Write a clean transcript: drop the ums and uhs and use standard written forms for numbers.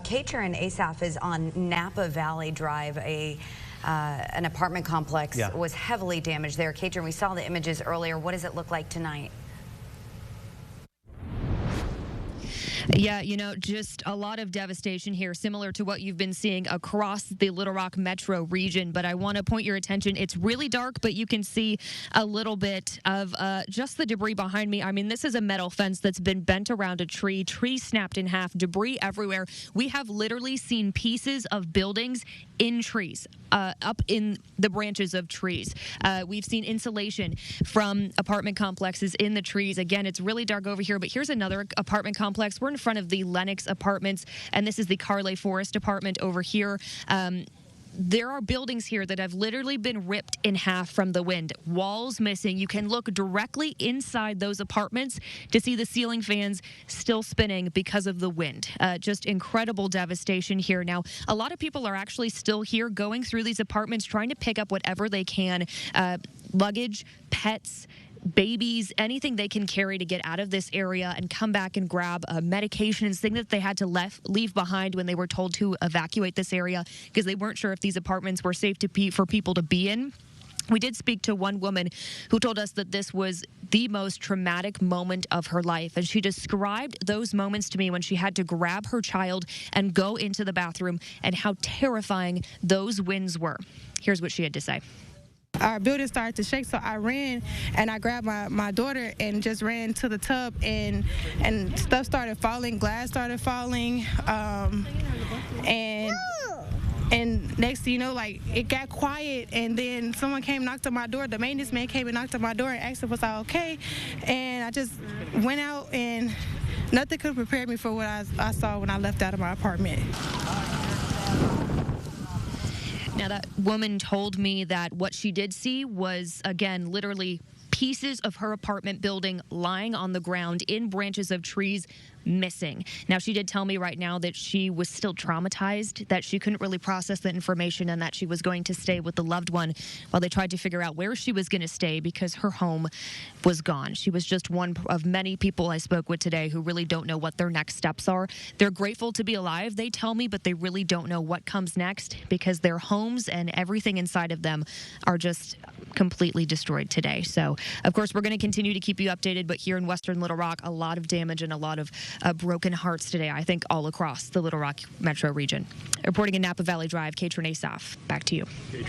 Katrin Asaf is on Napa Valley Drive. An apartment complex was heavily damaged there. Katrin, we saw the images earlier. What does it look like tonight? Yeah, just a lot of devastation here, similar to what you've been seeing across the Little Rock metro region. But I want to point your attention. It's really dark, but you can see a little bit of just the debris behind me. I mean, this is a metal fence that's been bent around a tree snapped in half, debris everywhere. We have literally seen pieces of buildings in trees, up in the branches of trees. We've seen insulation from apartment complexes in the trees. Again, it's really dark over here, but here's another apartment complex. We're in front of the Lennox Apartments, and this is the Carley Forest apartment over here. There are buildings here that have literally been ripped in half from the wind. Walls missing. You can look directly inside those apartments to see the ceiling fans still spinning because of the wind. Just incredible devastation here. Now, a lot of people are actually still here going through these apartments, trying to pick up whatever they can, luggage, pets, babies, anything they can carry to get out of this area and come back and grab medications, things that they had to leave behind when they were told to evacuate this area because they weren't sure if these apartments were safe for people to be in. We did speak to one woman who told us that this was the most traumatic moment of her life, and she described those moments to me when she had to grab her child and go into the bathroom and how terrifying those winds were. Here's what she had to say. Our building started to shake, so I ran and I grabbed my daughter and just ran to the tub, and stuff started falling, glass started falling, and next thing you know, like, it got quiet, and then someone came and knocked on my door. The maintenance man came and knocked on my door and asked if was I okay, and I just went out, and nothing could prepare me for what I saw when I left out of my apartment. Now, that woman told me that what she did see was, again, literally pieces of her apartment building lying on the ground in branches of trees, missing. Now, she did tell me right now that she was still traumatized, that she couldn't really process the information, and that she was going to stay with the loved one while they tried to figure out where she was going to stay because her home was gone. She was just one of many people I spoke with today who really don't know what their next steps are. They're grateful to be alive, they tell me, but they really don't know what comes next because their homes and everything inside of them are just completely destroyed today. So, of course, we're going to continue to keep you updated, but here in Western Little Rock, a lot of damage and a lot of broken hearts today, I think, all across the Little Rock metro region. Reporting in Napa Valley Drive, Katrin Asaf, back to you.